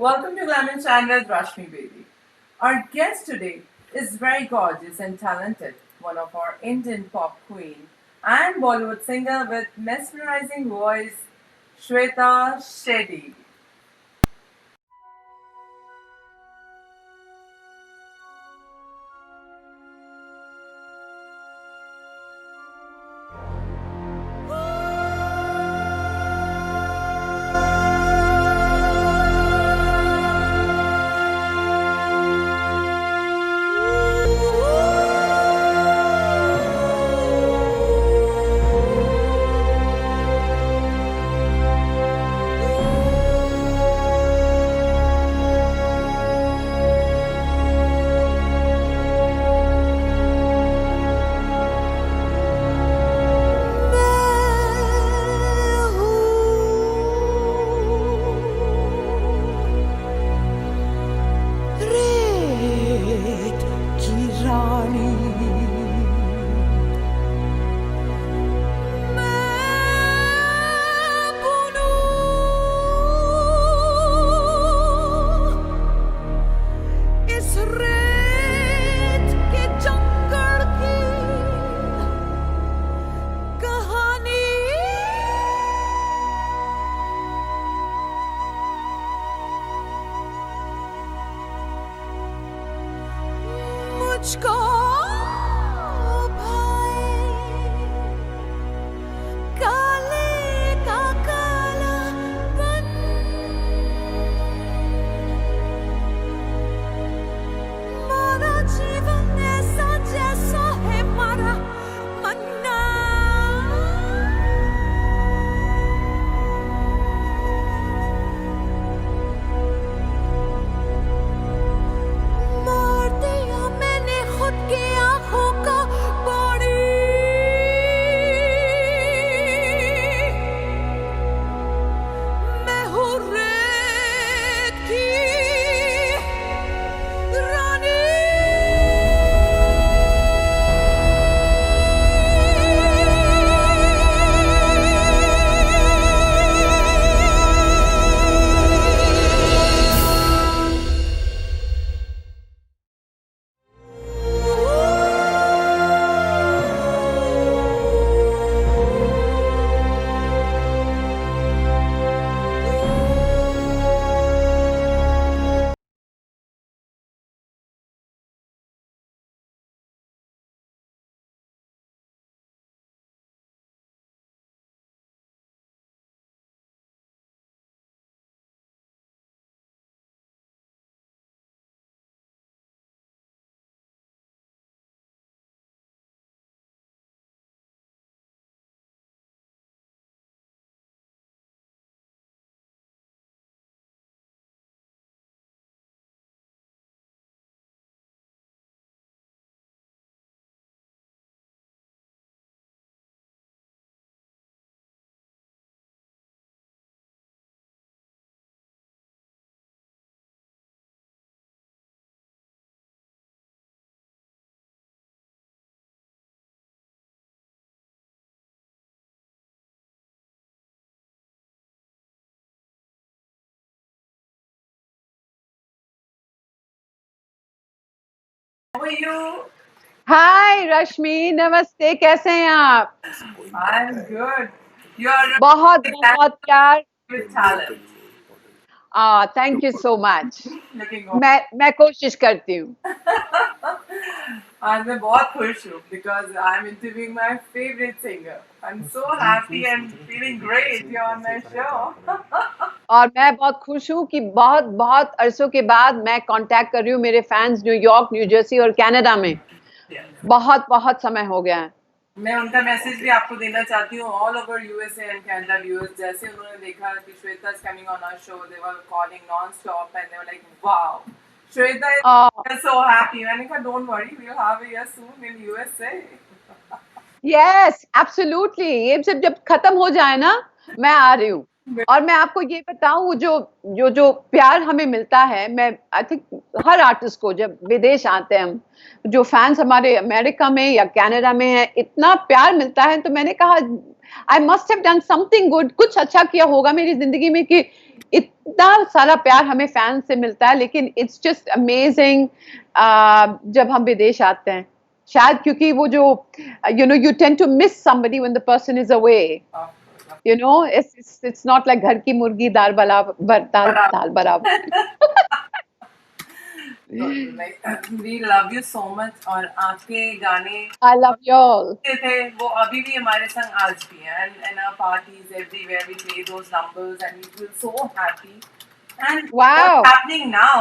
Welcome to Lemon Shine with Rashmi Baby. Our guest today is very gorgeous and talented, one of our Indian pop queen and Bollywood singer with mesmerizing voice, Shweta Shetty. रेत की रानी मैं बुनूं इस रेत के जंगल की कहानी मुझको भाई काले का कालापन मारा जीवन ऐसा जैसा है मारा मन्ना मार दिया मैंने खुद की आंखों का पानी मैं हूँ रेत की रानी How are you? हाय रश्मि, नमस्ते, कैसे हैं आप? I'm good. You are बहुत बहुत प्यार। with talent. Thank you so much. Looking on. मैं कोशिश करती हूँ। आज मैं बहुत खुश हूँ because I'm interviewing my favorite singer. I'm so happy and feeling great. You're on my show. और मैं बहुत खुश हूँ कि बहुत बहुत अरसों के बाद मैं कांटेक्ट कर रही हूँ मेरे फैंस न्यूयॉर्क, न्यू जर्सी और कनाडा में। Yes. बहुत बहुत समय हो गया है। मैं उनका मैसेज भी आपको देना चाहती हूँ all over USA and Canada viewers जैसे उन्होंने देखा कि Shweta is coming on our show they were calling non stop and they were like wow Shweta is so happy मैंने कहा don't worry we will have a year soon in USA yes absolutely, ये सब जब खत्म हो जाए ना मैं आ रही हूँ। और मैं आपको ये बताऊं जो प्यार हमें मिलता है, मैं आई थिंक हर आर्टिस्ट को जब विदेश आते हैं हम, जो फैंस हमारे अमेरिका में या कनाडा में है, इतना प्यार मिलता है। तो मैंने कहा I must have done something good, कुछ अच्छा किया होगा मेरी जिंदगी में कि इतना सारा प्यार हमें फैन से मिलता है। लेकिन इट्स जस्ट अमेजिंग जब हम विदेश आते हैं, शायद क्योंकि वो जो you tend to miss somebody when the person is away, it's not like घर की मुर्गी दाल बराबर, दाल बराबर। We love you so much. और आपके गाने आई लव यू ऑल। थे वो अभी भी हमारे संग आज भी हैं, and in our parties everywhere we play those numbers and we feel so happy. And Wow. what's happening now,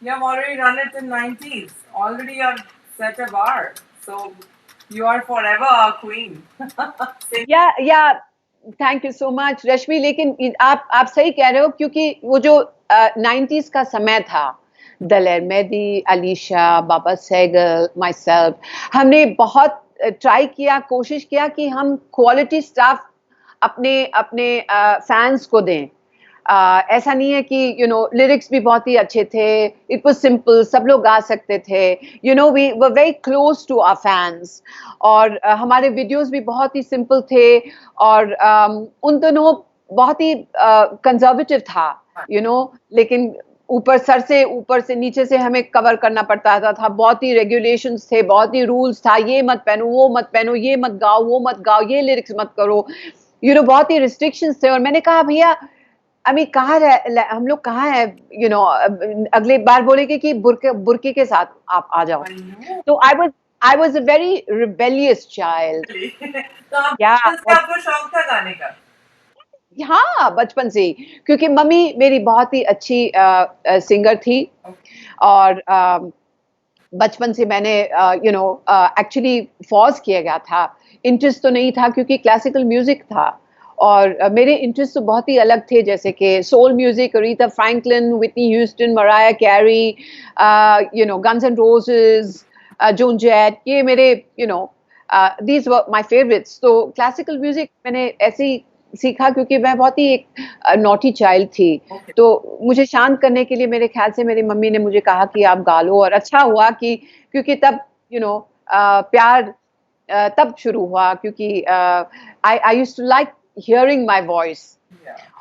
you have already run it in 90s, already you have set a bar, so you are forever our queen. या thank you so much रश्मि। लेकिन आप सही कह रहे हो, क्योंकि वो जो 90s का समय था, दलेर मेहदी, अलीशा, बाबा सहगल, माई सेल्फ, हमने बहुत ट्राई किया, कोशिश किया कि हम क्वालिटी स्टाफ अपने अपने फैंस को दें। ऐसा नहीं है कि लिरिक्स भी बहुत ही अच्छे थे, इट वाज सिंपल, सब लोग गा सकते थे, we were very close to our fans. और हमारे वीडियोस भी बहुत ही सिंपल थे, और उन दोनों बहुत ही कंजर्वेटिव था, लेकिन ऊपर से नीचे से हमें कवर करना पड़ता था, बहुत ही रेगुलेशंस थे, बहुत ही रूल्स था, ये मत पहनो, वो मत पहनो, ये मत गाओ, वो मत गाओ, ये लिरिक्स मत करो, बहुत ही रिस्ट्रिक्शंस थे। और मैंने कहा भैया अभी हम लोग कहाँ है, अगले बार बोलेंगे कि बुरके के साथ आप आ जाओ। तो I was a very rebellious child. तो आपको शौक था गाने का? हाँ, बचपन से ही, क्योंकि मम्मी मेरी बहुत ही अच्छी सिंगर थी। और बचपन से मैंने एक्चुअली फोर्स किया गया था, इंटरेस्ट तो नहीं था क्योंकि क्लासिकल म्यूजिक था, और मेरे इंटरेस्ट तो बहुत ही अलग थे, जैसे कि soul music, Aretha Franklin, Whitney Houston, Mariah Carey, Guns and Roses, Joan Jett, ये मेरे दीज वर माय फेवरेट्स। तो क्लासिकल म्यूजिक मैंने ऐसे ही सीखा क्योंकि मैं बहुत ही एक नॉटी चाइल्ड थी। तो मुझे शांत करने के लिए मेरे ख्याल से मेरी मम्मी ने मुझे कहा कि आप गा लो, और अच्छा हुआ कि क्योंकि तब प्यार तब शुरू हुआ, क्योंकि I used to like hearing my voice.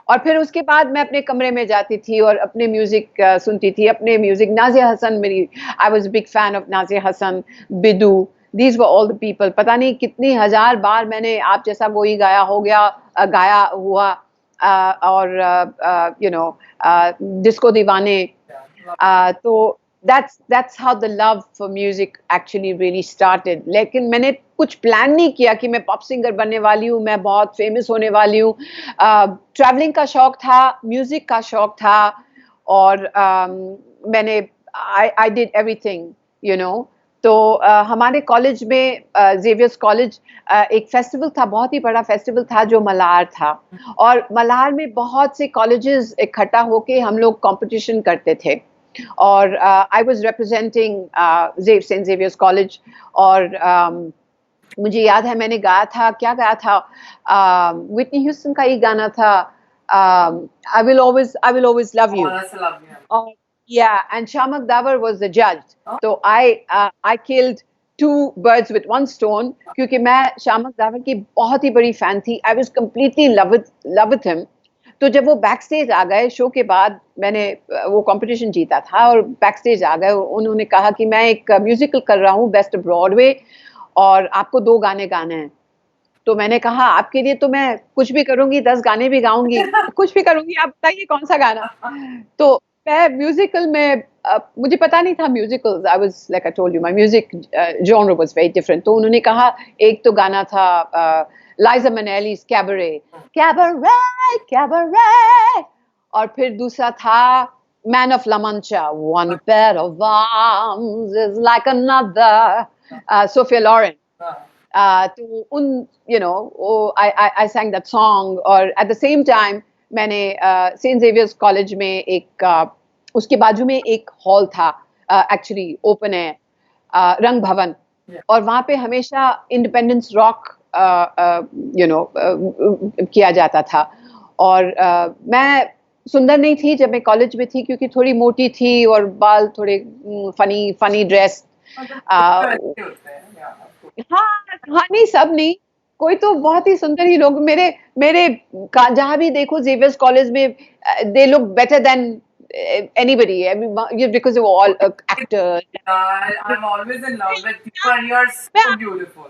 और फिर उसके बाद मैं अपने कमरे में जाती थी और अपने म्यूजिक सुनती थी, अपने म्यूजिक। नाज़िया हसन मेरी, I was big fan of Nazia Hassan, Biddu, these were all the people। पता नहीं कितनी हजार बार मैंने आप जैसा कोई गाया हुआ, और डिस्को दीवाने। तो that's how the love for music actually really started। लेकिन मैंने कुछ प्लान नहीं किया कि मैं पॉप सिंगर बनने वाली हूँ, मैं बहुत फेमस होने वाली हूँ। ट्रैवलिंग का शौक था, म्यूजिक का शौक था, और मैंने I did everything, तो हमारे कॉलेज में, जेवियर्स कॉलेज, एक फेस्टिवल था, बहुत ही बड़ा फेस्टिवल था जो मल्हार था, और मल्हार में बहुत से कॉलेजेस इकट्ठा होके हम लोग कंपटीशन करते थे। और I was representing Saint Xavier's College, और मुझे याद है मैंने गाया था, क्या गाया था, व्हिटनी ह्यूस्टन का ही गाना था, I will always love you. Yeah, and Shamak Davar was the judge. So I killed 2 birds with 1 stone, क्योंकि मैं शामक दावर की बहुत ही बड़ी फैन थी। I was completely love with him। तो जब वो बैक स्टेज आ गए शो के बाद, मैंने वो कंपटीशन जीता था, और बैक स्टेज आ गए, उन्होंने कहा कि मैं एक म्यूजिकल कर रहा हूँ, बेस्ट ब्रॉडवे, और आपको 2 गाने गाने हैं। तो मैंने कहा आपके लिए तो मैं कुछ भी करूंगी, 10 गाने भी गाऊंगी, कुछ भी करूंगी, आप बताइए कौन सा गाना। तो मैं म्यूजिकल में, मुझे पता नहीं था musicals, I was like I told you my music genre was very different. तो उन्होंने कहा एक तो गाना था लाइजा मिनेली's कैबरे, और फिर दूसरा था Man of La Mancha, one pair of arms is like another, Sophia Loren. तो उन आई sang that song। और at the same time मैंने सेंट जेवियर्स कॉलेज में एक उसके बाजू में एक हॉल था, एक्चुअली ओपन है, रंग भवन, और वहाँ पे हमेशा इंडिपेंडेंस रॉक किया जाता था। और मैं सुंदर नहीं थी जब मैं कॉलेज में थी, क्योंकि थोड़ी मोटी थी और बाल थोड़े फनी ड्रेस। हाँ नहीं, सब नहीं, कोई तो बहुत ही सुंदर ही लोग मेरे मेरे जहाँ भी देखो जेवियर्स कॉलेज में they look better than anybody because वो all actors I'm always in love with you and you're मैं so beautiful.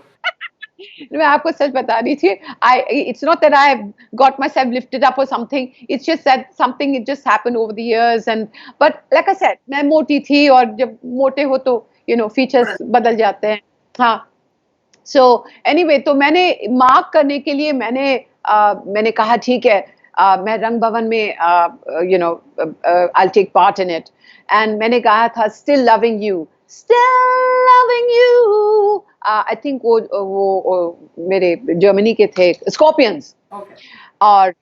मैं आपको सच बता रही थी I it's not that I got myself lifted up और something it's just that something it just happened over the years and but like I said मैं मोटी थी और जब मोटे हो तो फीचर्स बदल जाते हैं हाँ सो एनीवे तो मैंने मार्क करने के लिए मैंने कहा ठीक है मैं रंग भवन में I take part in it and मैंने कहा था still loving you I think वो मेरे जर्मनी के थे स्कॉर्पियंस Okay. और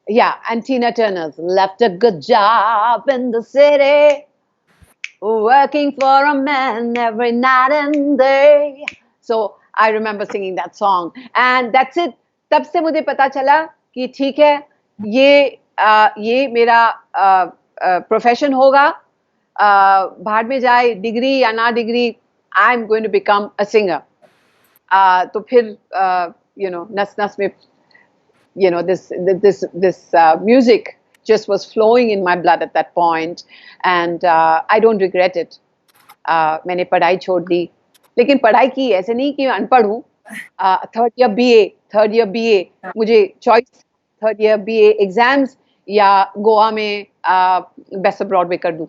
yeah and Tina Turner's left a good job in the city working for a man every night and day. So I remember singing that song and that's it. तब से मुझे पता चला कि ठीक है ये मेरा प्रोफेशन होगा बाहर में जाए डिग्री या ना degree I am going to become a singer तो फिर नस नस में this music just was flowing in my blood at that point and I don't regret it. मैंने पढ़ाई छोड़ दी लेकिन पढ़ाई की ऐसे नहीं कि अनपढ़ हूँ थर्ड ईयर बीए मुझे choice third year BA exams या गोवा में बेस्ट अब्रॉड में कर दूँ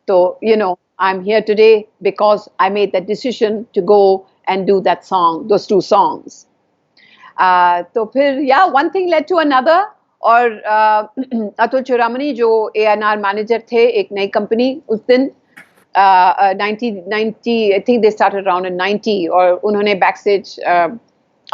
तो I'm here today because I made that decision to go and do those two songs. तो फिर one thing led to another और अतुल चुरामनी जो A&R मैनेजर थे एक नई कंपनी उस दिन 1990 I think they started around in 90 और उन्होंने बैकस्टेज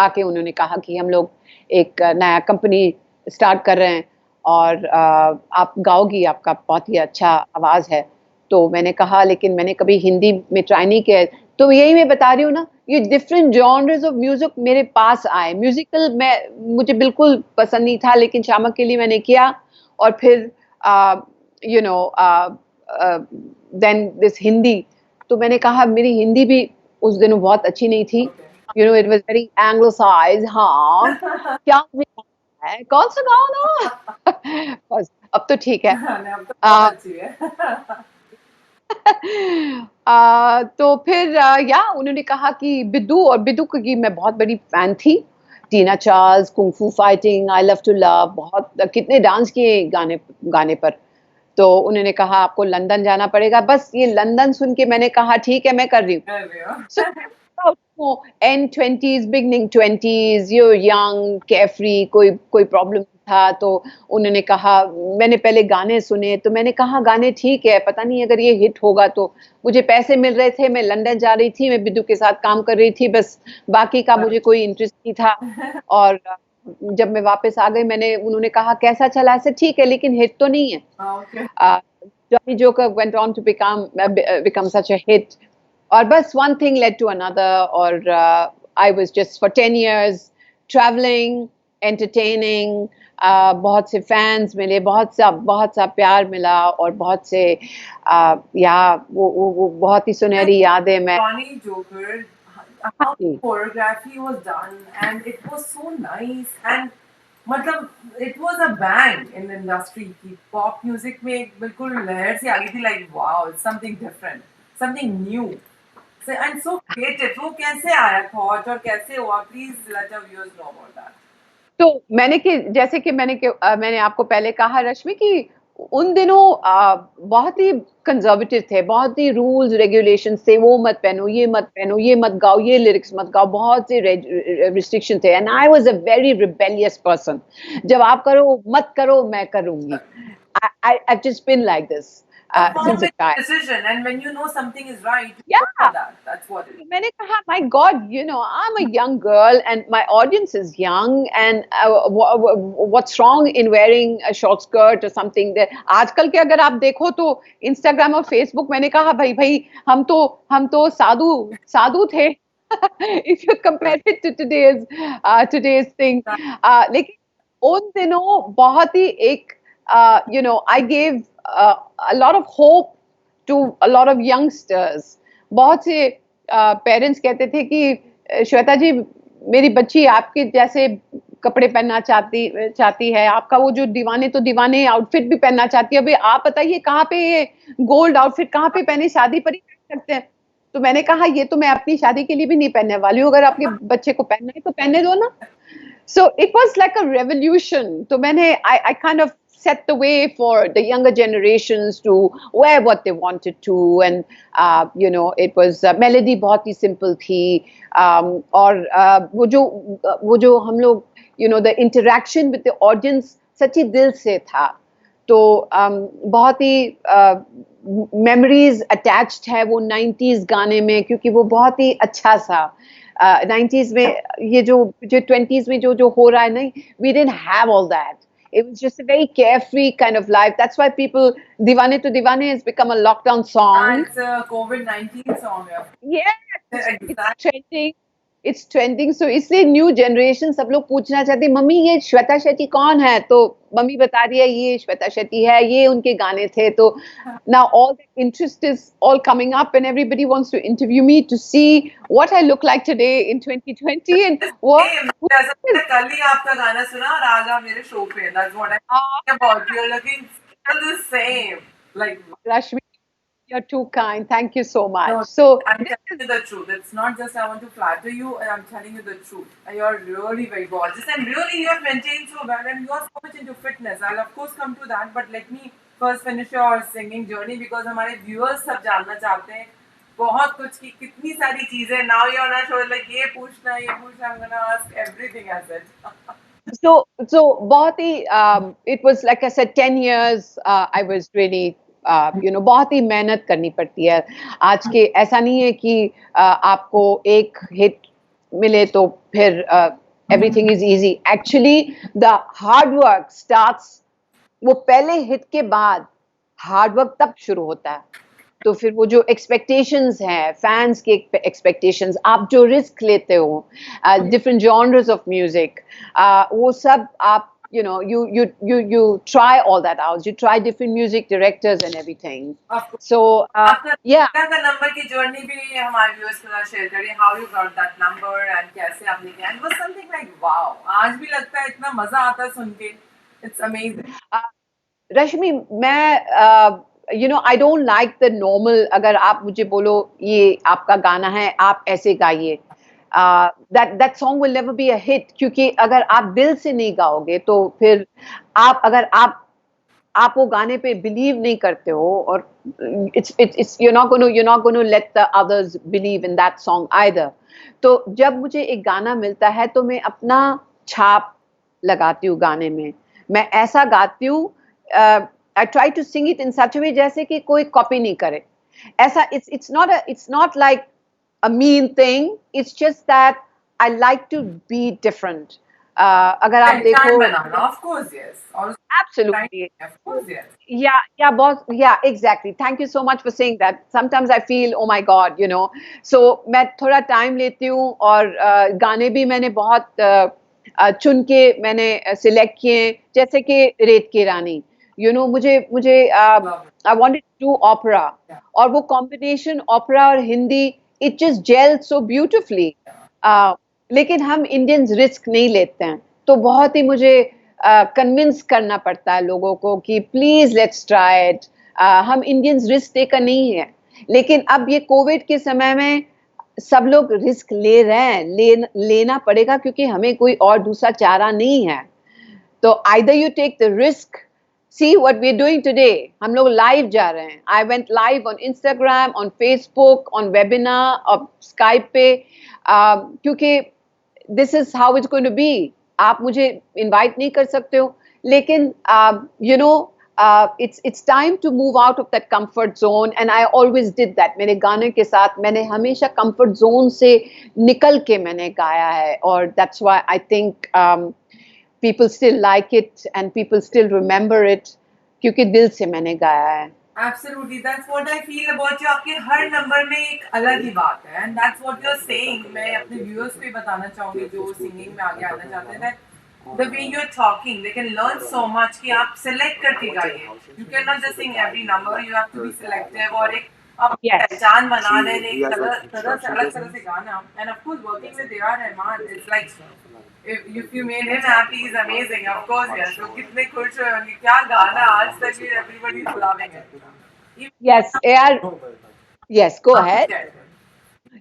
आके उन्होंने कहा कि हम लोग एक नया कंपनी स्टार्ट कर रहे हैं और आप गाओगी आपका बहुत ही अच्छा आवाज़ है तो मैंने कहा लेकिन मैंने कभी हिंदी में ट्राई नहीं किया तो यही मैं बता रही हूँ ना ये डिफरेंट जॉनर्स ऑफ म्यूजिक मेरे पास आए म्यूजिकल मुझे बिल्कुल पसंद नहीं था लेकिन शामक के लिए मैंने किया और फिर देन दिस हिंदी तो मैंने कहा मेरी हिंदी भी उस दिन बहुत अच्छी नहीं थी इट वाज वेरी एंग्लोसाइज हाँ क्या है कौन सा गाना बस अब तो ठीक है अब तो बहुत अच्छी है तो फिर उन्होंने कहा कि बिद्दू की मैं बहुत बड़ी फैन थी Tina Charles kung fu fighting I love to love बहुत कितने डांस किए गाने पर तो उन्होंने कहा आपको लंदन जाना पड़ेगा बस ये लंदन सुन के मैंने कहा ठीक है मैं कर रही हूँ and 20s beginning 20s you young carefree कोई प्रॉब्लम था तो उन्होंने कहा मैंने पहले गाने सुने तो मैंने कहा गाने ठीक है पता नहीं अगर ये हिट होगा तो मुझे पैसे मिल रहे थे मैं लंदन जा रही थी मैं बिद्दू के साथ काम कर रही थी बस बाकी का मुझे कोई इंटरेस्ट नहीं था और जब मैं वापस आ गई उन्होंने कहा कैसा चला ऐसे ठीक है लेकिन हिट तो नहीं है Johnny Joker went on to become such a hit और बस one thing led to another और I was just for 10 years traveling entertaining बहुत से फैंस मिले बहुत सा प्यार मिला और बहुत से वो बहुत ही सुनहरी यादें मैं Johnny Joker how choreography was done and it was so nice and मतलब it was a bang in the industry की pop music में एक बिल्कुल लहर सी आ गई थी like wow it's something different something new and so creative वो कैसे आया thought और कैसे हुआ please let our viewers know about that तो जैसे कि मैंने आपको पहले कहा रश्मि कि उन दिनों बहुत ही कंजर्वेटिव थे बहुत ही रूल्स रेगुलेशंस थे वो मत पहनो ये मत गाओ ये लिरिक्स मत गाओ बहुत से रिस्ट्रिक्शन थे and I was a very rebellious person जब आप करो मत करो मैं करूंगी I've just been like this since a child. Decision, and when you know something is right, yeah, that's what it is. मैंने कहा, my God, I'm a young girl and my audience is young, and what's wrong in wearing a short skirt or something? आजकल के अगर आप देखो तो Instagram और Facebook मैंने कहा भाई हम तो साधु थे. If you compare it to today's thing, लेकिन उन दिनों बहुत ही एक I gave a lot of hope to a lot of youngsters. बहुत से पेरेंट्स कहते थे कि श्वेता जी मेरी बच्ची आपके जैसे कपड़े पहनना चाहती है, आपका वो जो दीवाने तो दीवाने आउटफिट भी पहनना चाहती है। अभी आप बताइए कहाँ पे ये गोल्ड आउटफिट कहाँ पे पहने, शादी पर ही पहन सकते हैं। तो मैंने कहा ये तो मैं अपनी शादी के लिए भी नहीं पहनने वाली हूँ, अगर आपके बच्चे को पहनना है तो पहनने दो ना। So it was like a revolution. तो मैंने I kind of set the way for the younger generations to wear what they wanted to, and you know, it was melody बहुत ही simple थी, और वो जो हम लोग, you know, the interaction with the audience सच्ची दिल से था। तो बहुत ही मेमोरीज अटैच्ड है वो 90s गाने में, क्योंकि वो बहुत ही अच्छा सा 90s में, ये जो 20s में जो हो रहा है नहीं, we didn't have all that. It was just a very carefree kind of life. That's why people, Deewane to Deewane has become a lockdown song. It's a COVID-19 song. Yeah, Exactly. it's trending. It's trending. So इसलिए new generation सब लोग पूछना चाहते हैं, mummy ये श्वेता शेट्टी कौन है? तो मम्मी बता रही है ये श्वेता शेट्टी है, ये उनके गाने थे। तो now all the interest is all coming up and everybody wants to interview me to see what I look like today in 2020 and what. जैसा कल ही आपका गाना सुना और आज आप मेरे शो पे। That's what I'm talking about. You're looking still the same. Like Rashmi, you're too kind. Thank you so much. no, So I'm telling you the truth. It's not just I want to flatter you, and I'm telling you the truth. You're really very gorgeous, and really you're maintaining so well, and you're so much into fitness. I'll of course come to that, but let me first finish your singing journey because हमारे viewers सब जानना चाहते हैं बहुत कुछ की कितनी सारी चीजें। Now you're on a show like ये पूछना ये पूछना, I'm gonna ask everything as it. So बहुत ही it was like I said 10 years I was really you know, बहुत ही मेहनत करनी पड़ती है। आज के ऐसा नहीं है कि आपको एक हिट मिले तो फिर everything is easy. Actually the hard work starts, वो पहले हिट के बाद हार्ड वर्क तब शुरू होता है। तो फिर वो जो एक्सपेक्टेशंस हैं, फैंस के एक्सपेक्टेशंस, आप जो रिस्क लेते हो डिफरेंट जॉनर्स ऑफ म्यूजिक, वो सब आप you know you try all that out, you try different music directors and everything. So yeah, का नंबर की जर्नी भी हमारे व्यूअर्स के साथ शेयर करिए। How you got that number and कैसे आपने किया? And was something like wow, आज भी लगता है इतना मजा आता है सुन के। It's amazing. रश्मि, मैं you know I don't like the normal, अगर आप मुझे बोलो ये आपका गाना है आप ऐसे गाइए, that song will never be a hit, क्योंकि अगर आप दिल से नहीं गाओगे तो फिर अगर आप वो गाने पे बिलीव नहीं करते हो, और it's you're not going to let the others believe in that song either. तो जब मुझे एक गाना मिलता है तो मैं अपना छाप लगाती हूँ गाने में, मैं ऐसा गाती हूँ, I try to sing it in such a way जैसे कि कोई कॉपी नहीं करे। ऐसा it's not like a mean thing, it's just that I like to be different. अगर आप देखो, of course yes, absolutely, of course yes, yeah boss, yeah exactly, thank you so much for saying that. Sometimes I feel oh my god, you know, so मैं थोड़ा time लेती हूँ और गाने भी मैंने बहुत चुन के मैंने सिलेक्ट किए, जैसे कि रेत की रानी, you know, मुझे I wanted to do opera, और वो combination opera और Hindi, it just gelled so beautifully. लेकिन हम इंडियंस रिस्क नहीं लेते हैं, तो बहुत ही मुझे कन्विंस करना पड़ता है लोगों को कि प्लीज लेट्स ट्राई इट। हम इंडियंस रिस्क टेकर नहीं है, लेकिन अब ये कोविड के समय में सब लोग रिस्क ले रहे हैं, लेना पड़ेगा, क्योंकि हमें कोई और दूसरा चारा नहीं है। तो either you take the risk. See what we're doing today. हम लोग लाइव जा रहे हैं। I went live on Instagram, on Facebook, on webinar, और Skype पे, क्योंकि this is how it's going to be. आप मुझे invite नहीं कर सकते हो, लेकिन you know it's time to move out of that comfort zone, and I always did that. मेरे गाने के साथ मैंने हमेशा comfort zone से निकल के मैंने गाया है, और that's why I think people still like it and people still remember it, क्योंकि दिल से मैंने गाया है। Absolutely, that's what I feel about you. आपके हर नंबर में एक अलग ही बात है, and that's what you're saying. मैं अपने viewers को बताना चाहूँगी जो singing में आगे आना चाहते हैं, that the way you're talking, they can learn so much कि आप select करके गाइए. You cannot just sing every number. You have to be selective, और एक अपनी Yes. पहचान बना She- लेने he has तरह a तरह से short अलग sentence. तरह से गाना and of course working with A.R. Rahman it's like if you made him happy is amazing of course yes तो कितने खुश हुए होंगे क्या गाना आज तक भी everybody is loving it Yes, AR. Yes, go ahead. Yeah.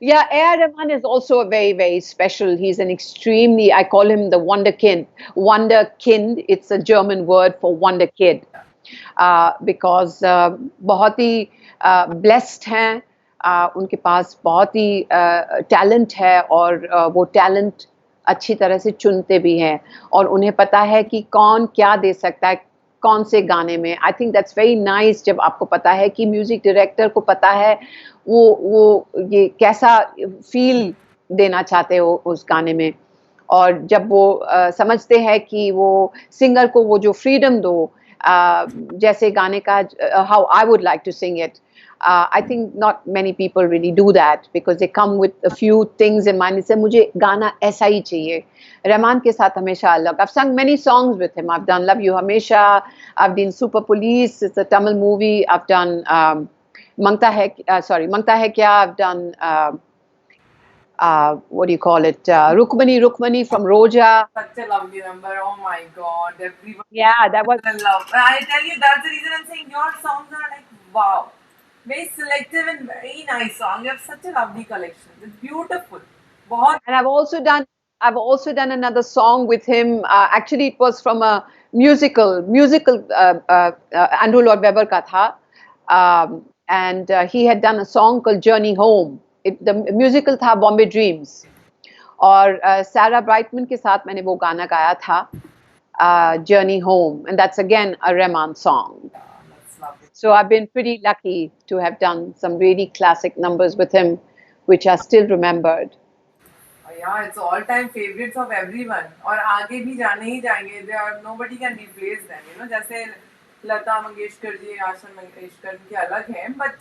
Yeah, A.R. Rahman is also a very, very special. He's an extremely, I call him the Wonderkind. Wonderkind, it's a German word for wonder kid. Because बहुत ही blessed हैं, उनके पास बहुत ही talent है और वो talent अच्छी तरह से चुनते भी हैं और उन्हें पता है कि कौन क्या दे सकता है कौन से गाने में. I think that's very nice जब आपको पता है कि म्यूजिक डायरेक्टर को पता है वो ये कैसा फील देना चाहते हो उस गाने में और जब वो समझते हैं कि वो सिंगर को वो जो फ्रीडम दो जैसे गाने का how I would like to sing it. I think not many people really do that because they come with a few things in mind. से मुझे गाना ऐसा ही चाहिए. रहमान के साथ हमेशा अलग. I've sung many songs with him. I've done Love You Hamesha. I've done Super Police. It's a Tamil movie. I've done Mangta Hai Kya. I've done what do you call it? Rukmani from Roja. Such a lovely number. Oh my god. Everyone Yeah, that was. in love. I tell you, that's the reason I'm saying your songs are like wow. Very selective and very nice song. You have such a lovely collection. It's beautiful. बहुत And I've also done another song with him. Actually, it was from a musical Andrew Lloyd Webber का था. And he had done a song called Journey Home. The musical था Bombay Dreams. और Sarah Brightman के साथ मैंने वो गाना गाया था Journey Home. And that's again a Rahman song. that's lovely. So I've been pretty lucky to have done some really classic numbers with him, which are still remembered. Yeah, it's all-time favorites of everyone. और आगे भी जाने ही जाएंगे. There are nobody can replace them. You know, जैसे लता मंगेशकर जी, आशा मंगेशकर के अलग हैं, but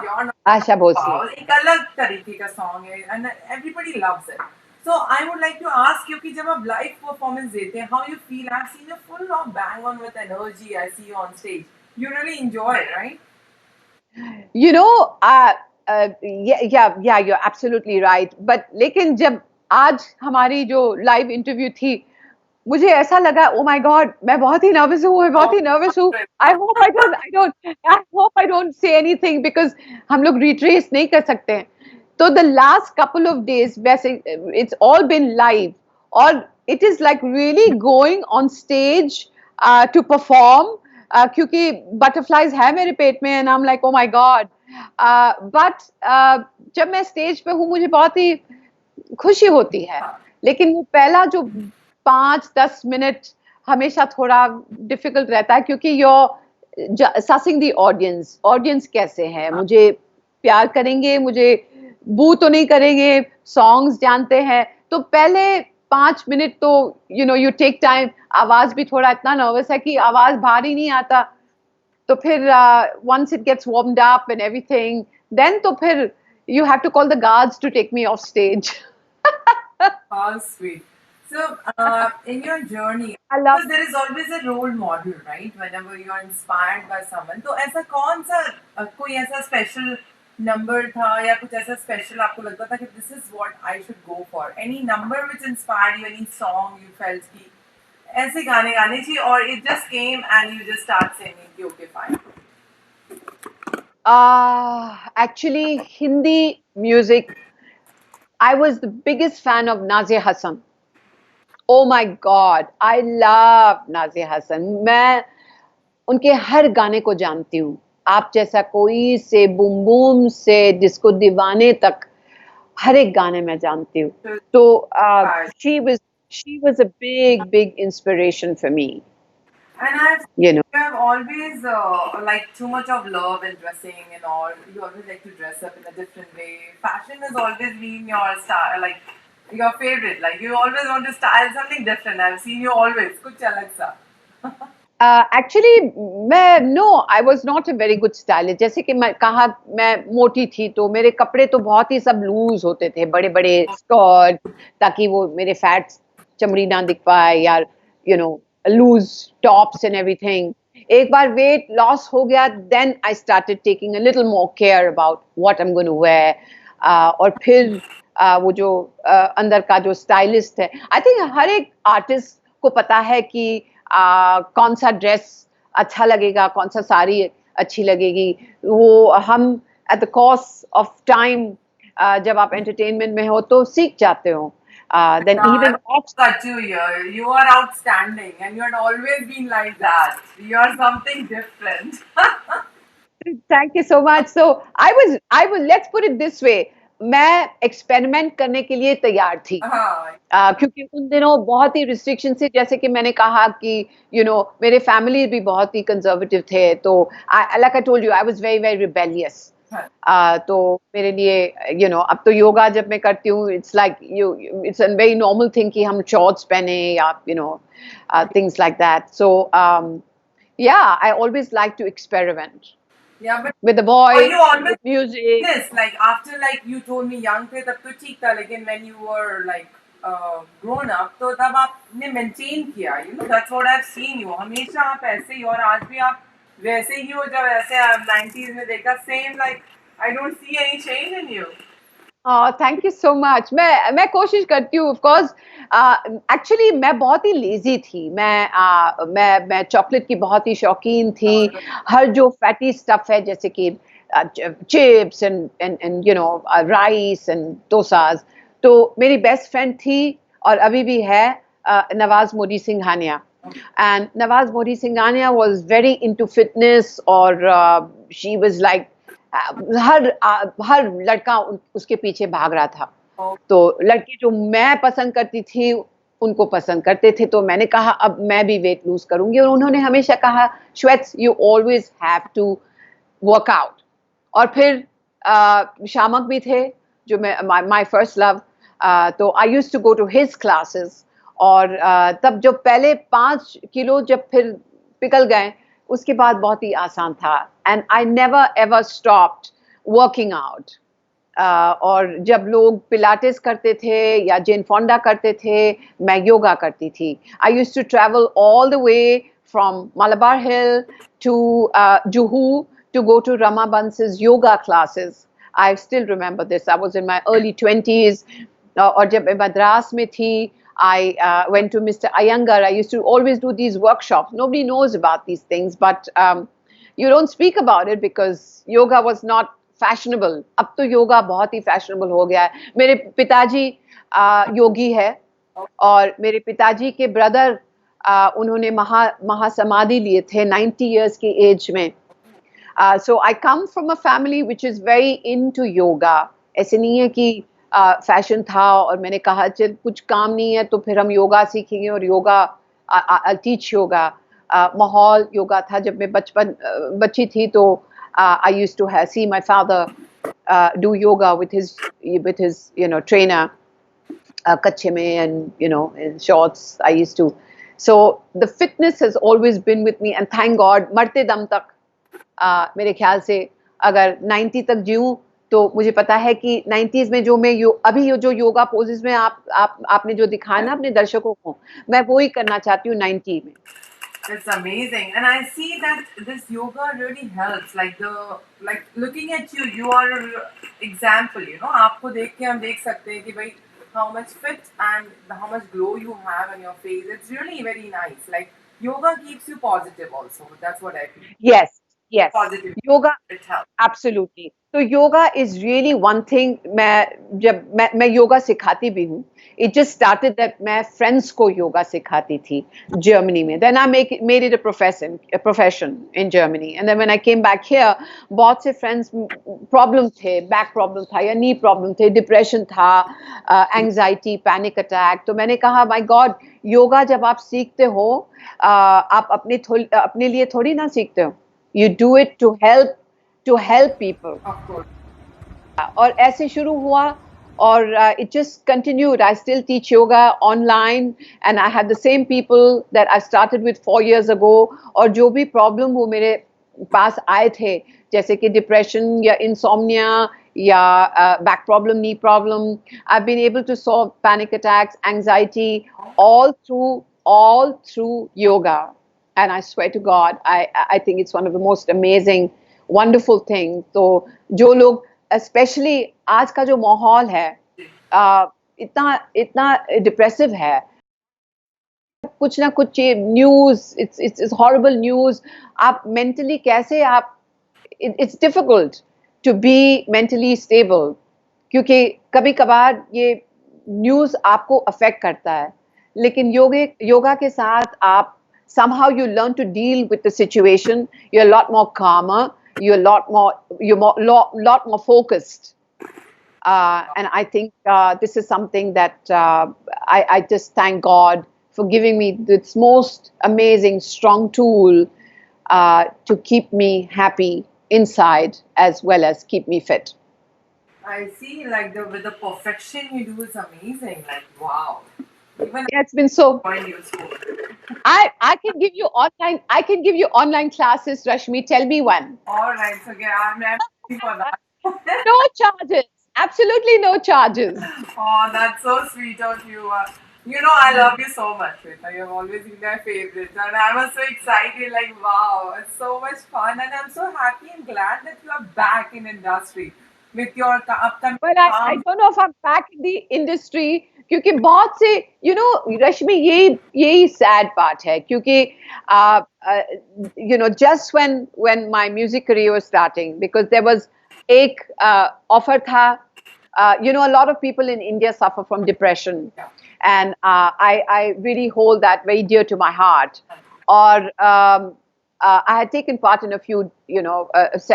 you're not. Asha Bhosle. Wow, एक अलग तरीके का song है, and everybody loves it. So I would like to ask you कि जब आप live performance देते हैं, how you feel? I've seen you full of bang on with energy. I see you on stage. You really enjoy it, right? You know, yeah, you're absolutely right. But लेकिन जब आज हमारी जो live interview थी, मुझे ऐसा लगा, oh my God, मैं बहुत ही nervous हूँ, मैं बहुत ही nervous हूँ. I hope I don't say anything because हम लोग retrace नहीं कर सकते हैं. तो the last couple of days, वैसे it's all been live और it is like really going on stage to perform. क्योंकि butterflies है मेरे पेट में and I'm like oh my God. But जब मैं स्टेज पे हूँ मुझे बहुत ही खुशी होती है लेकिन वो पहला जो 5-10 मिनट हमेशा थोड़ा डिफिकल्ट रहता है क्योंकि you're sussing the ऑडियंस कैसे है मुझे प्यार करेंगे मुझे बू तो नहीं करेंगे सॉन्ग्स जानते हैं तो पहले 5 मिनट तो you take time आवाज भी थोड़ा इतना नर्वस है कि आवाज बाहर ही नहीं आता तो फिर once it gets warmed up and everything then तो फिर you have to call the guards to take me off stage. How sweet. So, in your journey, I love- because there is always a role model, right? Whenever you are inspired by someone, तो ऐसा कौन सा कोई ऐसा special number था या कुछ ऐसा special आपको लगता था कि this is what I should go for? Any number which inspired you, any song you felt कि ऐसे गाने गाने चाहिए or it just came and you just start singing कि okay fine. Actually, Hindi music, I was the biggest fan of Nazia Hassan. Oh my God, I love Nazia Hassan. मैं उनके हर गाने को जानती हूँ. आप जैसा कोई से बूम बूम से डिस्को दीवाने तक हर एक गाने मैं जानती हूँ. तो she was a big inspiration for me. And I've You have always like too much of love in dressing and all. You always like to dress up in a different way. Fashion has always been your style, like your favorite. Like you always want to style something different. I've seen you always. कुछ अलग सा. Actually, I was not a very good stylist. जैसे कि मैं कहा मैं मोटी थी तो मेरे कपड़े तो बहुत ही सब लूज होते थे बड़े बड़े स्कर्ट ताकि वो मेरे फैट चमड़ी ना दिख पाए या लूज टॉप्स एंड एवरीथिंग एक बार वेट लॉस हो गया, then I started taking a little more care about what I am going to wear. और फिर वो जो अंदर का जो स्टाइलिस्ट है, आई थिंक हर एक आर्टिस्ट को पता है कि कौन सा ड्रेस अच्छा लगेगा, कौन सा साड़ी अच्छी लगेगी। वो हम at the cost of time, जब आप एंटरटेनमेंट में हो तो सीख जाते हो। Then Yeah, even I got you here. You are outstanding, and you had always been like that. You are something different. Thank you so much. So I was let's put it this way, मैं experiment करने के लिए तैयार थी। हाँ, क्योंकि उन दिनों बहुत ही रिस्ट्रिक्शन से, जैसे कि मैंने कहा कि मेरे फैमिली भी बहुत ही कंजर्वेटिव थे, तो like I told you I was very very rebellious. हाँ, तो मेरे लिए अब तो योगा जब मैं करती हूँ, it's like it's a very normal thing कि हम शॉर्ट्स पहने या things like that. So yeah I always like to experiment yeah, but with the are voice, you always with music. this? Like after like you told me young थे तब तो ठीक था, लेकिन when you were like grown up तो तब आपने maintain किया. You know that's what I've seen you. हमेशा आप ऐसे ही, और आज भी आप वैसे ही हो जब ऐसे आप 90s में देखा. Same, like I don't see any change in you. Thank you so much. मैं कोशिश करती हूँ, ऑफ कोर्स। एक्चुअली मैं बहुत ही लेजी थी। मैं चॉकलेट की बहुत ही शौकीन थी। हर जो फैटी स्टफ है, जैसे कि chips and and rice and dosas. तो मेरी बेस्ट फ्रेंड थी और अभी भी है, Nawaz Modi Singhania. And Nawaz Modi Singhania was very into fitness, और शी वाज लाइक हर लड़का उसके पीछे भाग रहा था। Oh, तो लड़के जो मैं पसंद करती थी उनको पसंद करते थे, तो मैंने कहा अब मैं भी वेट लूज करूंगी। और उन्होंने हमेशा कहा, Shweta you always have to work out. और फिर शामक भी थे, जो मैं माय फर्स्ट लव। तो I used to go to his classes. और तब जो पहले 5 किलो जब फिर पिघल गए, उसके बाद बहुत ही आसान था। And I never ever stopped working out. और जब लोग पिलाटेस करते थे या जेन फोंडा करते थे, मैं योगा करती थी। I used to travel all the way from Malabar Hill to Juhu to go to Rama Bans's yoga classes. I still remember this. I was in my early 20s. और जब मैं मद्रास में थी, I went to Mr. Iyengar. I used to always do these workshops. Nobody knows about these things, but you don't speak about it because yoga was not fashionable. अब तो योगा बहुत ही fashionable हो गया है। मेरे पिताजी योगी है, और मेरे पिताजी के ब्रदर उन्होंने महासमाधि लिए थे 90 years की एज में। So I come from a family which is very into yoga. ऐसे नहीं है कि फैशन था और मैंने कहा चल कुछ काम नहीं है तो फिर हम योगा सीखेंगे और योगा I'll teach yoga. माहौल योगा था। जब मैं बच्ची थी तो I used to see my father do yoga with his trainer, कच्छे में, and in shorts. I used to. So the fitness has always been with me, and thank God मरते दम तक मेरे ख्याल से अगर 90 तक जीऊं तो मुझे पता है कि 90s में जो मैं अभी जो योगा पोजेस में आपने जो दिखाया ना अपने दर्शकों को, मैं वो ही करना चाहती हूँ 90 में। it's amazing, and I see that this yoga really helps. Like looking at you, you are an example. You know, आपको देख के हम देख सकते हैं कि भाई how much fit and how much glow you have on your face. It's really very nice. Like yoga keeps you positive also. That's what I feel. Yes, yes. Positive. Yoga, It helps. absolutely. तो yoga is really one thing. मैं yoga सिखाती भी हूँ। It just started that मैं friends को yoga सिखाती थी Germany में। Then I made it a profession in Germany. And then when I came back here, बहुत से फ्रेंड्स प्रॉब्लम थे, बैक प्रॉब्लम था या नी प्रॉब्लम थे, डिप्रेशन था, एंजाइटी, पैनिक अटैक। तो मैंने कहा माय गॉड, योगा जब आप सीखते हो, आप अपने लिए थोड़ी ना सीखते हो, you do it to help people. Of course. और ऐसे शुरू हुआ, और it just continued. I still teach yoga online, and I have the same people that I started with 4 years ago. और जो भी प्रॉब्लम वो मेरे पास आए थे, जैसे कि डिप्रेशन या इंसोम्निया या back problem, knee problem, I've been able to solve panic attacks, anxiety, all through yoga. and I swear to God, I think it's one of the most amazing, wonderful things. तो जो लोग, especially आज का जो माहौल है, इतना इतना डिप्रेसिव है, कुछ ना कुछ न्यूज़, इट्स हॉरिबल न्यूज़, आप मेंटली कैसे आप, it's difficult to be mentally stable, क्योंकि कभी कभार ये न्यूज़ आपको अफेक्ट करता है, लेकिन योगा के साथ आप somehow you learn to deal with the situation. You're a lot more calmer. You're lot more focused. And I think this is something that I just thank God for giving me this most amazing, strong tool to keep me happy inside as well as keep me fit. I see, like with the perfection you do is amazing. Like wow. Even Yeah, it's been so. find useful. I can give you online. I can give you online classes, Rashmi. Tell me one. All right, so yeah, I'm waiting for that. No charges. Absolutely no charges. Oh, that's so sweet of you. You know, I love you so much, Shweta. You've always been my favorite. And I was so excited, like, wow, it's so much fun. And I'm so happy and glad that you are back in industry with your upcoming But I don't know if I'm back in the industry, क्योंकि बहुत से, you know, रश्मि, यही sad part है, क्योंकि you know, just when my music career was starting, because there was एक offer था, you know, a lot of people in India suffer from depression, and I really hold that very dear to my heart. Or I had taken part in a few, you know,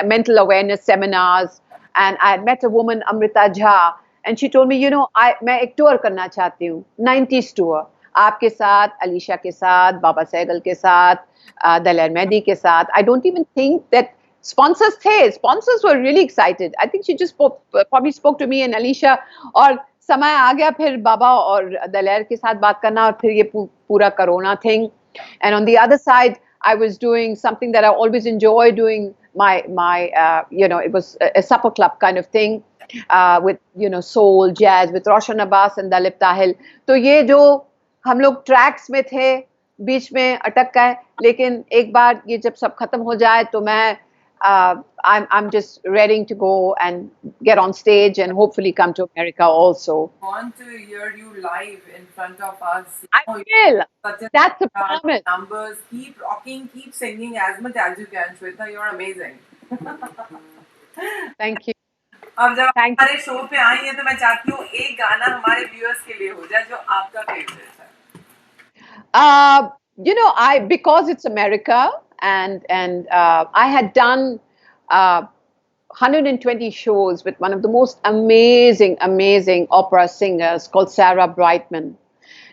mental awareness seminars, and I had met a woman, Amrita Jha, and she told me, you know, मैं एक tour करना चाहती हूँ, 90s tour, आपके साथ, अलीशा के साथ, बाबा सहगल के साथ, दलेर मेहदी के साथ. I don't even think that sponsors थे. Sponsors were really excited. I think she just probably spoke to me and Alicia, और समय आ गया फिर बाबा और दलेर के साथ बात करना, और फिर ये पूरा corona thing. And on the other side, I was doing something that I always enjoy doing. My you know, it was a supper club kind of thing, with, you know, soul jazz with Roshan Abbas and Dalip Tahil. तो ये जो हम लोग tracks में थे, बीच में अटक गए, लेकिन एक बार ये जब सब खत्म हो जाए तो मैं I'm just ready to go and get on stage and hopefully come to America also. I want to hear you live in front of us. I will. That's a promise. Numbers, keep rocking, keep singing as much as you can, Shweta. You're amazing. Thank you. अब जब Thank हमारे show पे आई हैं तो मैं चाहती हूँ एक गाना हमारे व्यूअर्स के लिए हो जाए जो आपका फेवरेट है. You know, because it's America, and I had done 120 shows with one of the most amazing opera singers called Sarah Brightman.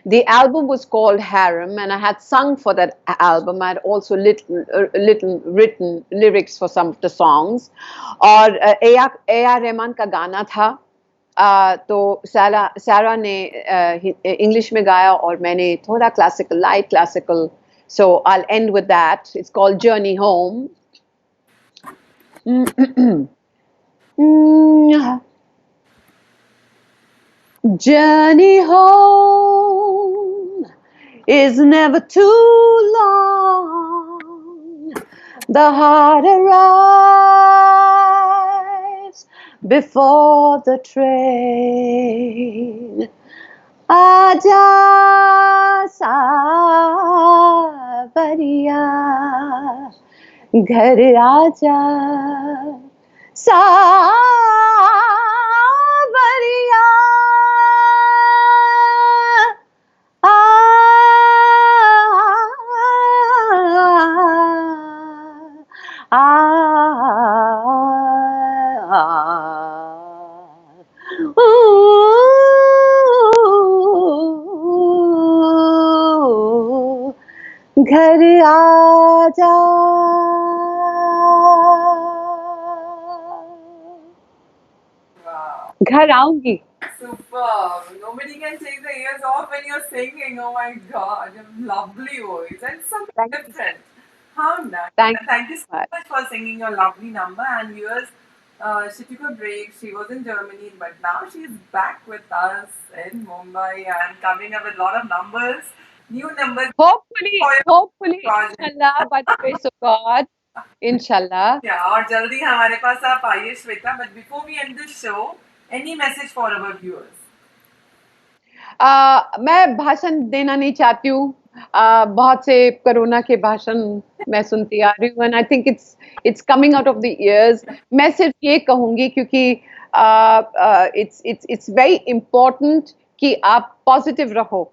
The album was called Harem, and I had sung for that album. I had also little written lyrics for some of the songs. और A.R. Rahman का गाना था, तो सारा ने English में गाया और मैंने थोड़ा classical, light classical. So I'll end with that. It's called Journey Home. Journey home is never too long. The heart arrives before the train. Aaja सावरिया घर आजा सावरिया घर आजा. Wow. घर आऊंगी. Superb. Nobody can take the ears off when you're singing. Oh my god, you have lovely voice and something different. How nice. Thank You so much for singing your lovely number. And viewers, she took a break. She was in Germany, but now she's back with us in Mumbai and coming up with a lot of numbers new number Hopefully, for your hopefully, project. inshallah, by the grace of God, inshallah. Yeah, और जल्दी हमारे पास आप आइए Shweta. But before we end this show, any message for our viewers? मैं भाषण देना नहीं चाहती हूँ. बहुत से कोरोना के भाषण मैं सुनती आ रही हूँ, and I think it's coming out of the ears. मैं सिर्फ ये कहूँगी क्योंकि it's very important कि आप positive रहो.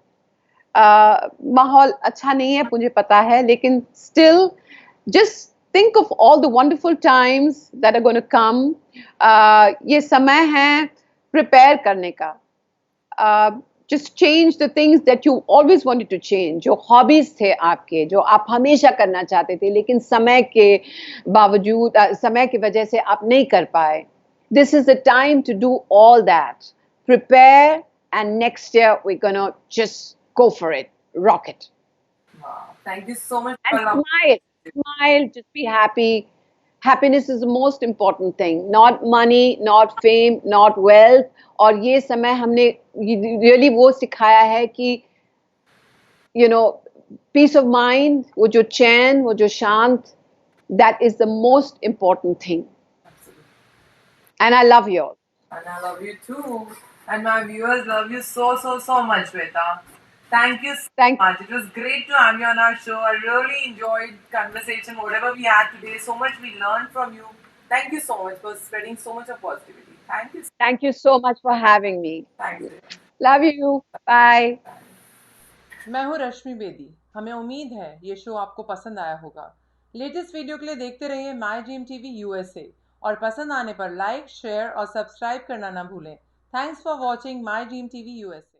माहौल अच्छा नहीं है मुझे पता है, लेकिन still just think of all the wonderful times that are going to come. ये समय है prepare करने का. Just change the things that you always wanted to change. जो hobbies थे आपके, जो आप हमेशा करना चाहते थे, लेकिन समय के बावजूद, समय की वजह से आप नहीं कर पाए. This is the time to do all that. Prepare, and next year we're gonna just go for it, rock it. Wow, thank you so much And for smile, just be happy. Happiness is the most important thing, not money, not fame, not wealth. और ये समय हमने really वो सिखाया है कि peace of mind, वो जो चैन, वो जो शांत, that is the most important thing. Absolutely. And I love you all. And I love you too. And my viewers love you so much, Shweta. Thank you so much. It was great to have you on our show. I really enjoyed conversation, whatever we had today. So much we learned from you. Thank you so much for spreading so much of positivity. Thank you. Thank you so much for having me. Thanks. Love you. Bye. मैं हूँ रश्मि बेदी. हमें उम्मीद है ये show आपको पसंद आया होगा. लेटेस्ट वीडियो के लिए देखते रहिए माई ड्रीम टीवी USA और पसंद आने पर लाइक, शेयर और सब्सक्राइब करना ना भूलें. Thanks for watching my dream TV USA.